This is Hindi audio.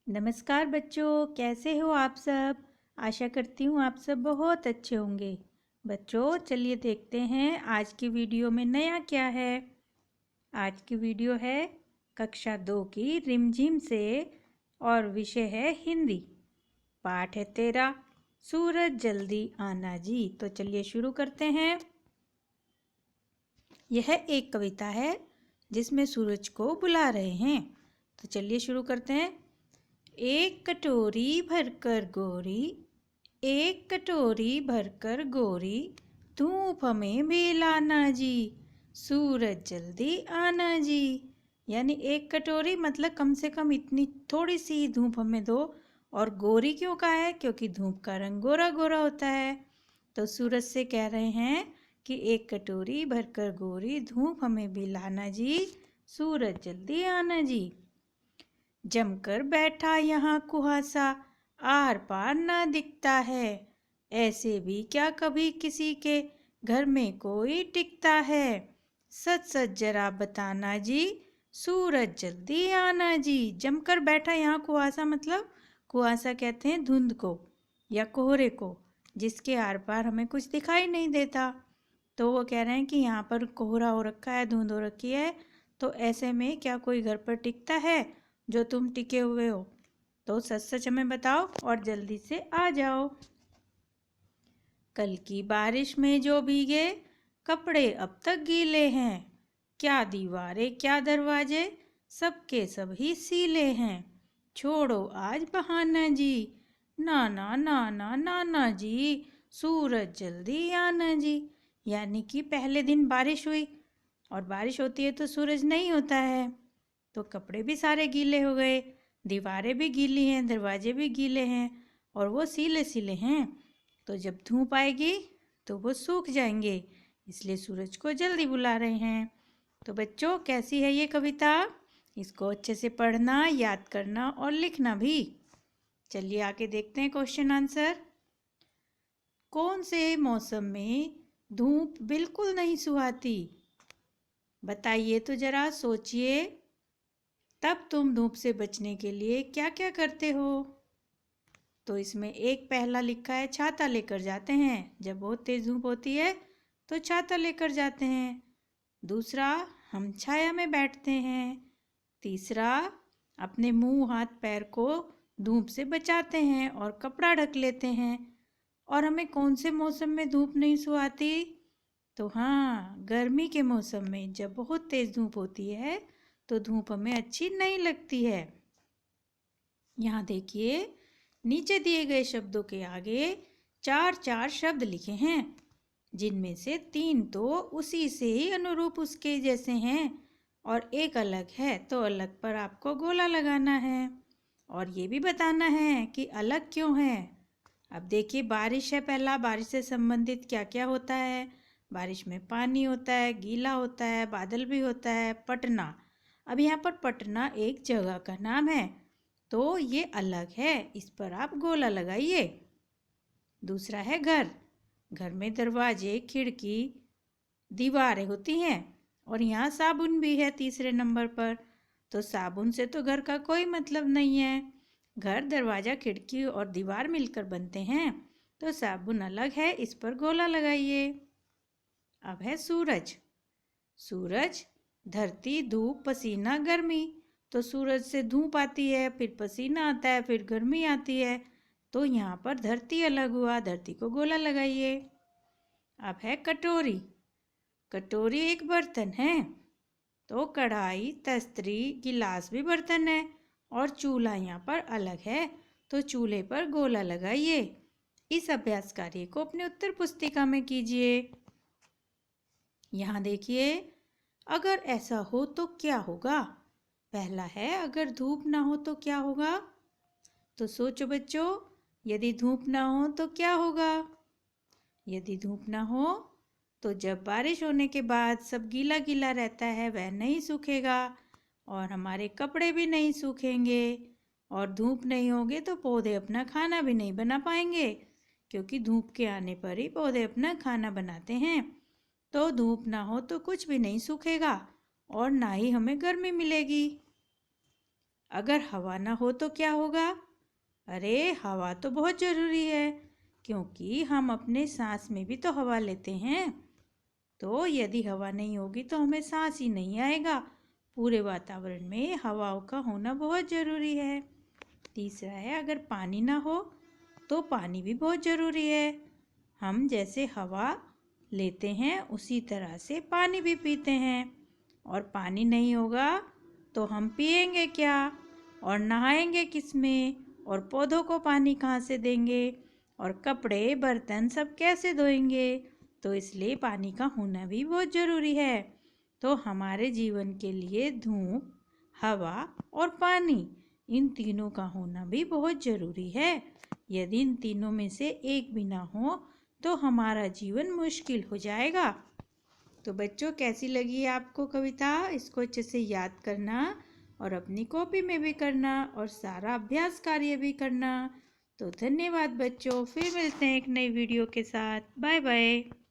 नमस्कार बच्चों, कैसे हो आप सब। आशा करती हूँ आप सब बहुत अच्छे होंगे। बच्चों चलिए देखते हैं आज की वीडियो में नया क्या है। आज की वीडियो है कक्षा 2 की रिमझिम से और विषय है हिंदी। पाठ है 13, सूरज जल्दी आना जी। तो चलिए शुरू करते हैं। यह एक कविता है जिसमें सूरज को बुला रहे हैं। तो चलिए शुरू करते हैं। एक कटोरी भरकर गोरी, एक कटोरी भरकर गोरी, धूप हमें भी लाना जी, सूरज जल्दी आना जी। यानी एक कटोरी मतलब कम से कम इतनी थोड़ी सी धूप हमें दो। और गोरी क्यों कहा है? क्योंकि धूप का रंग गोरा गोरा होता है। तो सूरज से कह रहे हैं कि एक कटोरी भरकर गोरी, धूप हमें भी लाना जी, सूरज जल्दी आना जी। जमकर बैठा यहाँ कुहासा, आर पार न दिखता है, ऐसे भी क्या कभी किसी के घर में कोई टिकता है। सच सच जरा बताना जी, सूरज जल्दी आना जी। जमकर बैठा यहाँ कुहासा मतलब कुहासा कहते हैं धुंध को या कोहरे को, जिसके आर पार हमें कुछ दिखाई नहीं देता। तो वो कह रहे हैं कि यहाँ पर कोहरा हो रखा है, धुंध हो रखी है, तो ऐसे में क्या कोई घर पर टिकता है जो तुम टिके हुए हो। तो सच सच हमें बताओ और जल्दी से आ जाओ। कल की बारिश में जो भीगे, कपड़े अब तक गीले हैं, क्या दीवारें क्या दरवाजे, सबके सब ही सीले हैं। छोड़ो आज बहाना जी, ना ना ना ना ना ना जी, सूरज जल्दी आना जी। यानी कि पहले दिन बारिश हुई और बारिश होती है तो सूरज नहीं होता है, तो कपड़े भी सारे गीले हो गए, दीवारें भी गीली हैं, दरवाजे भी गीले हैं और वो सीले सीले हैं। तो जब धूप आएगी तो वो सूख जाएंगे, इसलिए सूरज को जल्दी बुला रहे हैं। तो बच्चों कैसी है ये कविता? इसको अच्छे से पढ़ना, याद करना और लिखना भी। चलिए आगे देखते हैं क्वेश्चन आंसर। कौन से मौसम में धूप बिल्कुल नहीं सुहाती? बताइए तो जरा, सोचिए। तब तुम धूप से बचने के लिए क्या क्या करते हो? तो इसमें एक पहला लिखा है छाता लेकर जाते हैं, जब बहुत तेज धूप होती है तो छाता लेकर जाते हैं। दूसरा, हम छाया में बैठते हैं। तीसरा, अपने मुंह हाथ पैर को धूप से बचाते हैं और कपड़ा ढक लेते हैं। और हमें कौन से मौसम में धूप नहीं सुहाती? तो हाँ, गर्मी के मौसम में जब बहुत तेज धूप होती है तो धूप हमें अच्छी नहीं लगती है। यहाँ देखिए, नीचे दिए गए शब्दों के आगे चार चार शब्द लिखे हैं, जिनमें से 3 तो उसी से ही अनुरूप उसके जैसे हैं और एक अलग है, तो अलग पर आपको गोला लगाना है और ये भी बताना है कि अलग क्यों है। अब देखिए, बारिश है पहला। बारिश से संबंधित क्या क्या होता है? बारिश में पानी होता है, गीला होता है, बादल भी होता है। पटना, अब यहाँ पर पटना एक जगह का नाम है, तो ये अलग है, इस पर आप गोला लगाइए। दूसरा है घर, घर में दरवाजे खिड़की दीवारें होती हैं और यहाँ साबुन भी है तीसरे नंबर पर, तो साबुन से तो घर का कोई मतलब नहीं है। घर, दरवाजा, खिड़की और दीवार मिलकर बनते हैं, तो साबुन अलग है, इस पर गोला लगाइए। अब है सूरज। सूरज, धरती, धूप, पसीना, गर्मी। तो सूरज से धूप आती है, फिर पसीना आता है, फिर गर्मी आती है, तो यहाँ पर धरती अलग हुआ, धरती को गोला लगाइए। अब है कटोरी। कटोरी एक बर्तन है, तो कढ़ाई, तस्तरी, गिलास भी बर्तन है और चूल्हा यहाँ पर अलग है, तो चूल्हे पर गोला लगाइए। इस अभ्यास कार्य को अपने उत्तर पुस्तिका में कीजिए। यहाँ देखिए, अगर ऐसा हो तो क्या होगा? पहला है, अगर धूप ना हो तो क्या होगा? तो सोचो बच्चों, यदि धूप ना हो तो क्या होगा? यदि धूप ना हो तो जब बारिश होने के बाद सब गीला गीला रहता है, वह नहीं सूखेगा और हमारे कपड़े भी नहीं सूखेंगे। और धूप नहीं होगी तो पौधे अपना खाना भी नहीं बना पाएंगे, क्योंकि धूप के आने पर ही पौधे अपना खाना बनाते हैं। तो धूप ना हो तो कुछ भी नहीं सूखेगा और ना ही हमें गर्मी मिलेगी। अगर हवा ना हो तो क्या होगा? अरे हवा तो बहुत ज़रूरी है, क्योंकि हम अपने सांस में भी तो हवा लेते हैं। तो यदि हवा नहीं होगी तो हमें सांस ही नहीं आएगा। पूरे वातावरण में हवाओं का होना बहुत ज़रूरी है। तीसरा है, अगर पानी ना हो तो पानी भी बहुत ज़रूरी है। हम जैसे हवा लेते हैं उसी तरह से पानी भी पीते हैं, और पानी नहीं होगा तो हम पिएंगे क्या, और नहाएंगे किस में, और पौधों को पानी कहाँ से देंगे, और कपड़े बर्तन सब कैसे धोएंगे। तो इसलिए पानी का होना भी बहुत ज़रूरी है। तो हमारे जीवन के लिए धूप, हवा और पानी, इन तीनों का होना भी बहुत ज़रूरी है। यदि इन तीनों में से एक भी ना हो तो हमारा जीवन मुश्किल हो जाएगा। तो बच्चों, कैसी लगी आपको कविता? इसको अच्छे से याद करना और अपनी कॉपी में भी करना और सारा अभ्यास कार्य भी करना। तो धन्यवाद बच्चों, फिर मिलते हैं एक नई वीडियो के साथ। Bye bye.